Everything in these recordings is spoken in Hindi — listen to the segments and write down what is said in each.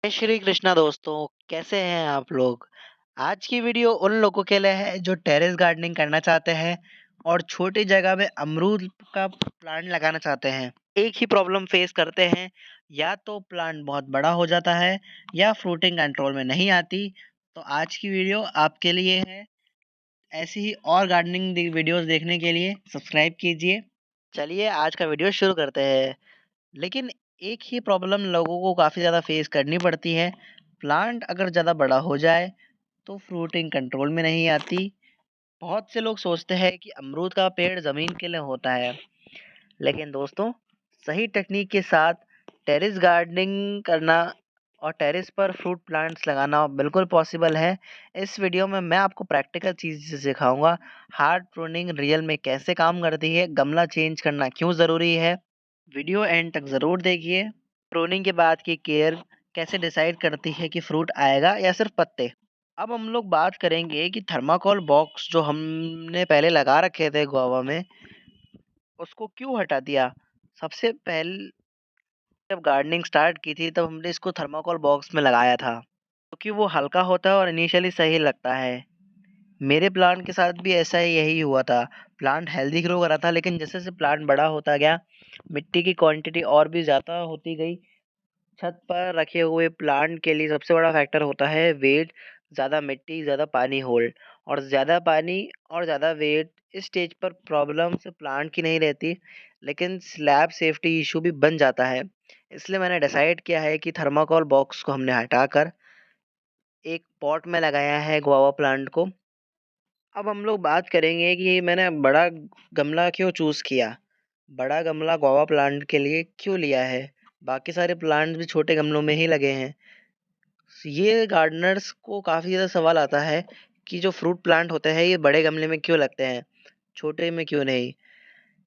जय श्री कृष्णा दोस्तों, कैसे हैं आप लोग? आज की वीडियो उन लोगों के लिए है जो टेरेस गार्डनिंग करना चाहते हैं और छोटी जगह में अमरूद का प्लांट लगाना चाहते हैं। एक ही प्रॉब्लम फेस करते हैं, या तो प्लांट बहुत बड़ा हो जाता है या फ्रूटिंग कंट्रोल में नहीं आती। तो आज की वीडियो आपके लिए है। ऐसी ही और गार्डनिंग वीडियोस देखने के लिए सब्सक्राइब कीजिए। चलिए आज का वीडियो शुरू करते हैं। लेकिन एक ही प्रॉब्लम लोगों को काफ़ी ज़्यादा फेस करनी पड़ती है। प्लांट अगर ज़्यादा बड़ा हो जाए तो फ्रूटिंग कंट्रोल में नहीं आती। बहुत से लोग सोचते हैं कि अमरूद का पेड़ ज़मीन के लिए होता है, लेकिन दोस्तों सही टेक्निक के साथ टेरेस गार्डनिंग करना और टेरेस पर फ्रूट प्लांट्स लगाना बिल्कुल पॉसिबल है। इस वीडियो में मैं आपको प्रैक्टिकल चीज़ सिखाऊंगा। हार्ड प्रूनिंग रियल में कैसे काम करती है, गमला चेंज करना क्यों ज़रूरी है। वीडियो एंड तक ज़रूर देखिए। प्रूनिंग के बाद की केयर कैसे डिसाइड करती है कि फ्रूट आएगा या सिर्फ पत्ते। अब हम लोग बात करेंगे कि थर्माकोल बॉक्स जो हमने पहले लगा रखे थे गुआवा में, उसको क्यों हटा दिया। सबसे पहले जब गार्डनिंग स्टार्ट की थी तब हमने इसको थर्माकोल बॉक्स में लगाया था, क्योंकि वो हल्का होता है और इनिशियली सही लगता है। मेरे प्लांट के साथ भी ऐसा ही यही हुआ था। प्लांट हेल्दी ग्रो कर रहा था, लेकिन जैसे जैसे प्लांट बड़ा होता गया, मिट्टी की क्वांटिटी और भी ज़्यादा होती गई। छत पर रखे हुए प्लांट के लिए सबसे बड़ा फैक्टर होता है वेट। ज़्यादा मिट्टी, ज़्यादा पानी होल्ड, और ज़्यादा पानी और ज़्यादा वेट इस स्टेज पर प्रॉब्लम से प्लांट की नहीं रहती, लेकिन स्लैब सेफ्टी इशू भी बन जाता है। इसलिए मैंने डिसाइड किया है कि थर्माकोल बॉक्स को हमने हटाकर एक पॉट में लगाया है गुआवा प्लांट को। अब हम लोग बात करेंगे कि मैंने बड़ा गमला क्यों चूज़ किया। बड़ा गमला गुआवा प्लांट के लिए क्यों लिया है, बाकी सारे प्लांट्स भी छोटे गमलों में ही लगे हैं। ये गार्डनर्स को काफ़ी ज़्यादा सवाल आता है कि जो फ्रूट प्लांट होते हैं ये बड़े गमले में क्यों लगते हैं, छोटे में क्यों नहीं।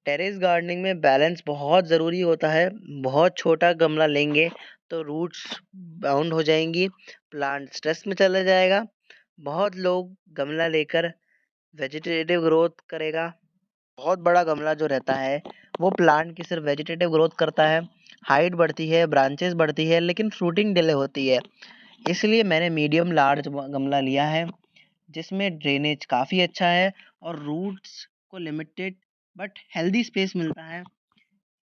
टेरेस गार्डनिंग में बैलेंस बहुत ज़रूरी होता है। बहुत छोटा गमला लेंगे तो रूट्स बाउंड हो जाएंगी, प्लांट स्ट्रेस में चला जाएगा। बहुत लोग गमला लेकर वेजिटेटिव ग्रोथ करेगा। बहुत बड़ा गमला जो रहता है वो प्लांट की सिर्फ वेजिटेटिव ग्रोथ करता है, हाइट बढ़ती है, ब्रांचेस बढ़ती है, लेकिन फ्रूटिंग डिले होती है। इसलिए मैंने मीडियम लार्ज गमला लिया है, जिसमें ड्रेनेज काफ़ी अच्छा है और रूट्स को लिमिटेड बट हेल्दी स्पेस मिलता है।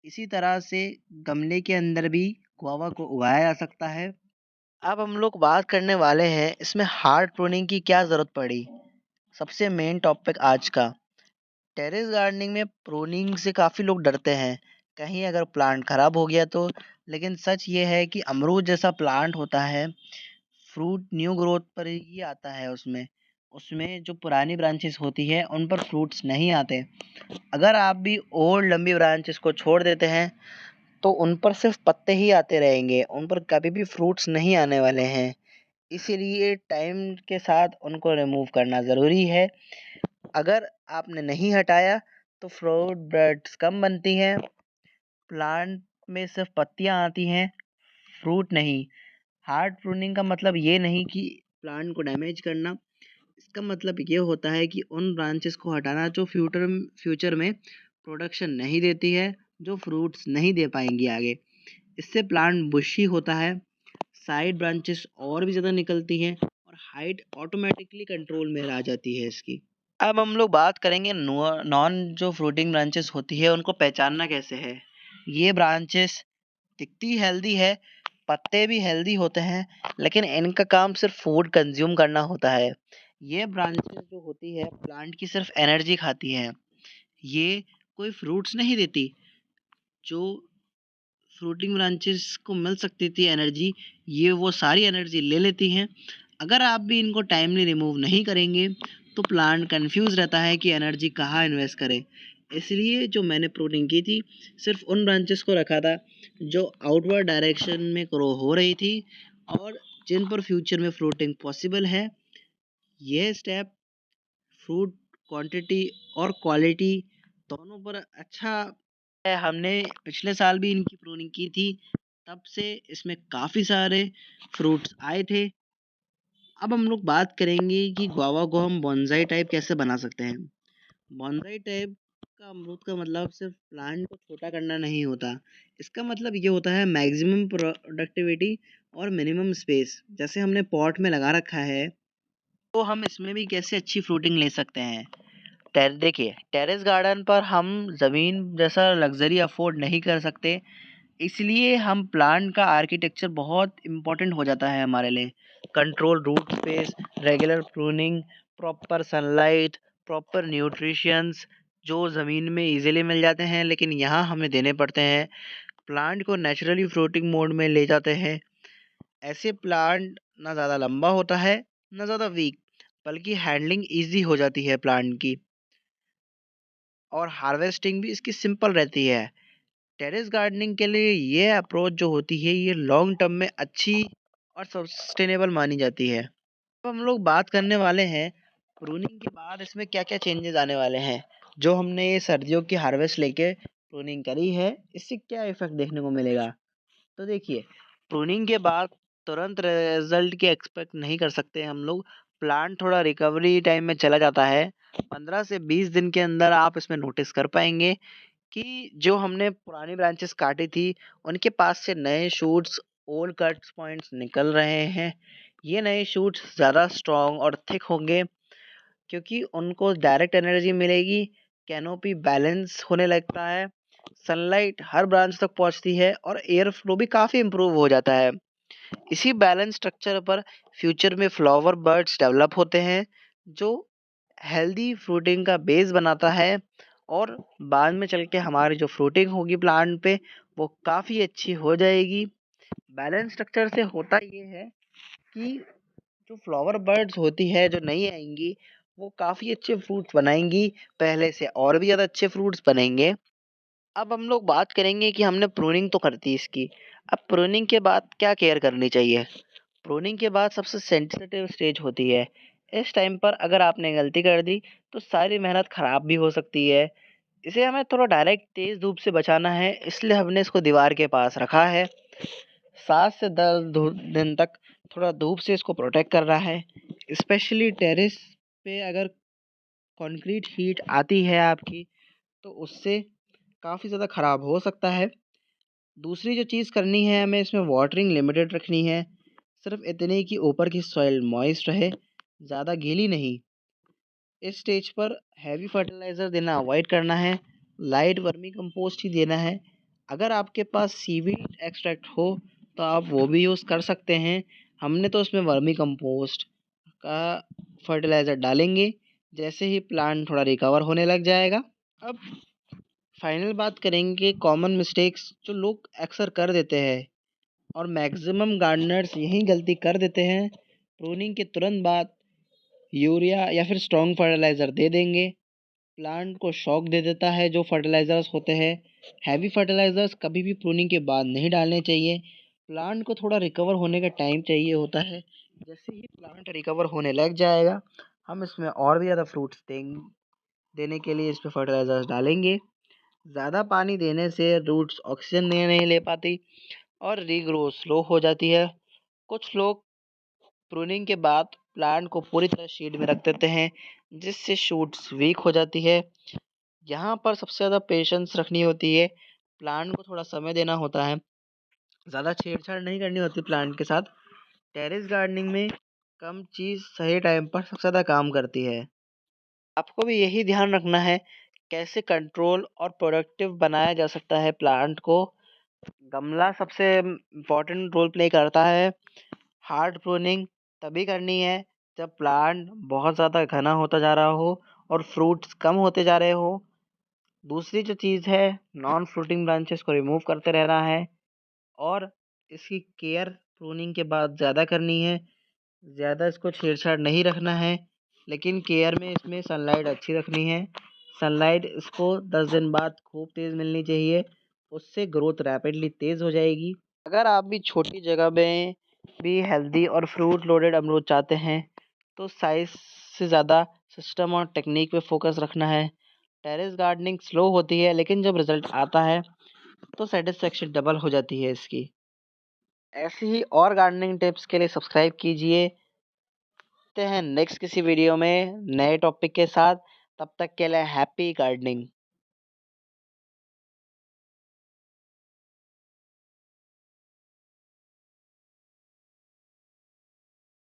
इसी तरह से गमले के अंदर भी गुआवा को उगाया जा सकता है। अब हम लोग बात करने वाले हैं इसमें हार्ड प्रूनिंग की क्या ज़रूरत पड़ी। सबसे मेन टॉपिक आज का, टेरेस गार्डनिंग में प्रूनिंग से काफ़ी लोग डरते हैं, कहीं अगर प्लांट खराब हो गया तो। लेकिन सच ये है कि अमरूद जैसा प्लांट होता है, फ्रूट न्यू ग्रोथ पर ही आता है। उसमें उसमें जो पुरानी ब्रांचेस होती है उन पर फ्रूट्स नहीं आते। अगर आप भी ओल्ड लंबी ब्रांचेस को छोड़ देते हैं तो उन पर सिर्फ पत्ते ही आते रहेंगे, उन पर कभी भी फ्रूट्स नहीं आने वाले हैं। इसीलिए टाइम के साथ उनको रिमूव करना ज़रूरी है। अगर आपने नहीं हटाया तो फ्रूट बड्स कम बनती हैं, प्लांट में सिर्फ पत्तियां आती हैं, फ्रूट नहीं। हार्ड प्रूनिंग का मतलब ये नहीं कि प्लांट को डैमेज करना। इसका मतलब ये होता है कि उन ब्रांचेस को हटाना जो फ्यूचर में प्रोडक्शन नहीं देती है, जो फ्रूट्स नहीं दे पाएंगी आगे। इससे प्लांट बुशी होता है, साइड ब्रांचेस और भी ज़्यादा निकलती हैं और हाइट ऑटोमेटिकली कंट्रोल में आ जाती है इसकी। अब हम लोग बात करेंगे नॉन जो फ्रूटिंग ब्रांचेस होती है उनको पहचानना कैसे है। ये ब्रांचेस दिखती हेल्दी है, पत्ते भी हेल्दी होते हैं, लेकिन इनका काम सिर्फ फूड कंज्यूम करना होता है। ये ब्रांचेस जो होती है प्लांट की सिर्फ एनर्जी खाती है, ये कोई फ्रूट्स नहीं देती। जो फ्रूटिंग ब्रांचेस को मिल सकती थी एनर्जी, ये वो सारी एनर्जी ले लेती हैं। अगर आप भी इनको टाइमली रिमूव नहीं करेंगे तो प्लांट कंफ्यूज रहता है कि एनर्जी कहाँ इन्वेस्ट करे। इसलिए जो मैंने प्रूनिंग की थी, सिर्फ उन ब्रांचेस को रखा था जो आउटवर्ड डायरेक्शन में ग्रो हो रही थी और जिन पर फ्यूचर में फ्रूटिंग पॉसिबल है। यह स्टेप फ्रूट क्वांटिटी और क्वालिटी दोनों पर अच्छा है। हमने पिछले साल भी इनकी प्रूनिंग की थी, तब से इसमें काफ़ी सारे फ्रूट्स आए थे। अब हम लोग बात करेंगे कि गुआवा को हम बॉन्साई टाइप कैसे बना सकते हैं। बॉन्साई टाइप का अमरूद का मतलब सिर्फ प्लांट को छोटा करना नहीं होता। इसका मतलब ये होता है मैक्सिमम प्रोडक्टिविटी और मिनिमम स्पेस जैसे हमने पॉट में लगा रखा है, तो हम इसमें भी कैसे अच्छी फ्रूटिंग ले सकते हैं। देखिए, टेरेस गार्डन पर हम ज़मीन जैसा लग्जरी अफोर्ड नहीं कर सकते, इसलिए हम प्लांट का आर्किटेक्चर बहुत इम्पोर्टेंट हो जाता है हमारे लिए। Control root space, regular pruning, proper sunlight, proper nutritions जो ज़मीन में इजीली मिल जाते हैं, लेकिन यहाँ हमें देने पड़ते हैं। प्लांट को नेचुरली फ्रूटिंग मोड में ले जाते हैं। ऐसे प्लांट ना ज़्यादा लंबा होता है, ना ज़्यादा वीक, बल्कि हैंडलिंग ईजी हो जाती है प्लांट की, और हार्वेस्टिंग भी इसकी सिंपल रहती है। टेरेस गार्डनिंग के लिए ये अप्रोच जो होती है, ये लॉन्ग टर्म में अच्छी और सस्टेनेबल मानी जाती है। अब हम लोग बात करने वाले हैं प्रूनिंग के बाद इसमें क्या-क्या चेंजेस आने वाले हैं। जो हमने ये सर्दियों की हार्वेस्ट लेके प्रूनिंग करी है, इससे क्या इफ़ेक्ट देखने को मिलेगा। तो देखिए, प्रूनिंग के बाद तुरंत रिजल्ट की एक्सपेक्ट नहीं कर सकते हम लोग। प्लांट थोड़ा रिकवरी टाइम में चला जाता है। 15 से 20 दिन के अंदर आप इसमें नोटिस कर पाएँगे कि जो हमने पुरानी ब्रांचेस काटी थी, उनके पास से नए शूट्स, ओल्ड कट्स पॉइंट्स निकल रहे हैं। ये नए शूट्स ज़्यादा स्ट्रॉन्ग और थिक होंगे, क्योंकि उनको डायरेक्ट एनर्जी मिलेगी, कैनोपी बैलेंस होने लगता है, सनलाइट हर ब्रांच तक पहुँचती है और एयर फ्लो भी काफ़ी इम्प्रूव हो जाता है। इसी बैलेंस स्ट्रक्चर पर फ्यूचर में फ्लावर बर्ड्स डेवलप होते हैं, जो हेल्दी फ्रूटिंग का बेस बनाता है, और बाद में चल के हमारी जो फ्रूटिंग होगी प्लांट पे, वो काफ़ी अच्छी हो जाएगी। बैलेंस स्ट्रक्चर से होता ये है कि जो फ्लावर बर्ड्स होती है जो नई आएंगी, वो काफ़ी अच्छे फ्रूट्स बनाएंगी, पहले से और भी ज़्यादा अच्छे फ्रूट्स बनेंगे। अब हम लोग बात करेंगे कि हमने प्रूनिंग तो कर दी इसकी, अब प्रूनिंग के बाद क्या केयर करनी चाहिए। प्रूनिंग के बाद सबसे सेंसिटिव स्टेज होती है। इस टाइम पर अगर आपने गलती कर दी, तो सारी मेहनत खराब भी हो सकती है। इसे हमें थोड़ा डायरेक्ट तेज़ धूप से बचाना है, इसलिए हमने इसको दीवार के पास रखा है। 7 से 10 दिन तक थोड़ा धूप से इसको प्रोटेक्ट कर रहा है। स्पेशली टेरेस पे अगर कंक्रीट हीट आती है आपकी, तो उससे काफ़ी ज़्यादा ख़राब हो सकता है। दूसरी जो चीज़ करनी है, हमें इसमें वाटरिंग लिमिटेड रखनी है। सिर्फ़ इतनी कि ऊपर की सॉइल मॉइस्ट रहे, ज़्यादा गीली नहीं। इस स्टेज पर हैवी फर्टिलाइज़र देना अवॉइड करना है, लाइट वर्मी कंपोस्ट ही देना है। अगर आपके पास सीवीड एक्सट्रैक्ट हो, तो आप वो भी यूज़ कर सकते हैं। हमने तो उसमें वर्मी कंपोस्ट का फर्टिलाइज़र डालेंगे, जैसे ही प्लांट थोड़ा रिकवर होने लग जाएगा। अब फाइनल बात करेंगे कॉमन मिस्टेक्स जो लोग अक्सर कर देते हैं, और मैक्सिमम गार्डनर्स यही गलती कर देते हैं। प्रूनिंग के तुरंत बाद यूरिया या फिर स्ट्रॉन्ग फर्टिलाइज़र दे देंगे। प्लांट को शॉक दे देता है जो फर्टिलाइज़र्स होते हैं। हैवी फर्टिलाइज़र्स कभी भी प्रूनिंग के बाद नहीं डालने चाहिए। प्लांट को थोड़ा रिकवर होने का टाइम चाहिए होता है। जैसे ही प्लांट रिकवर होने लग जाएगा, हम इसमें और भी ज़्यादा फ्रूट्स देने के लिए इसमें फर्टिलाइज़र्स डालेंगे। ज़्यादा पानी देने से रूट्स ऑक्सीजन नहीं ले पाती, और रीग्रोथ स्लो हो जाती है। कुछ लोग प्रूनिंग के बाद प्लांट को पूरी तरह शेड में रख देते हैं, जिससे शूट्स वीक हो जाती है। यहाँ पर सबसे ज़्यादा पेशेंस रखनी होती है, प्लांट को थोड़ा समय देना होता है, ज़्यादा छेड़छाड़ नहीं करनी होती प्लांट के साथ। टेरेस गार्डनिंग में कम चीज़ सही टाइम पर सबसे ज़्यादा काम करती है। आपको भी यही ध्यान रखना है, कैसे कंट्रोल और प्रोडक्टिव बनाया जा सकता है प्लांट को। गमला सबसे इम्पोर्टेंट रोल प्ले करता है। हार्ड प्रूनिंग तभी करनी है जब प्लांट बहुत ज़्यादा घना होता जा रहा हो और फ्रूट्स कम होते जा रहे हो। दूसरी जो चीज़ है, नॉन फ्रूटिंग ब्रांचेस को रिमूव करते रहना है, और इसकी केयर प्रूनिंग के बाद ज़्यादा करनी है। ज़्यादा इसको छेड़छाड़ नहीं रखना है, लेकिन केयर में इसमें सनलाइट अच्छी रखनी है। सनलाइट इसको 10 दिन बाद खूब तेज़ मिलनी चाहिए, उससे ग्रोथ रैपिडली तेज़ हो जाएगी। अगर आप भी छोटी जगह में भी हेल्दी और फ्रूट लोडेड अमरूद चाहते हैं, तो साइज़ से ज़्यादा सिस्टम और टेक्निक पे फोकस रखना है। टेरेस गार्डनिंग स्लो होती है, लेकिन जब रिज़ल्ट आता है, तो सैटिस्फैक्शन डबल हो जाती है इसकी। ऐसी ही और गार्डनिंग टिप्स के लिए सब्सक्राइब कीजिए। मिलते हैं नेक्स्ट किसी वीडियो में नए टॉपिक के साथ। तब तक के लिए हैप्पी गार्डनिंग।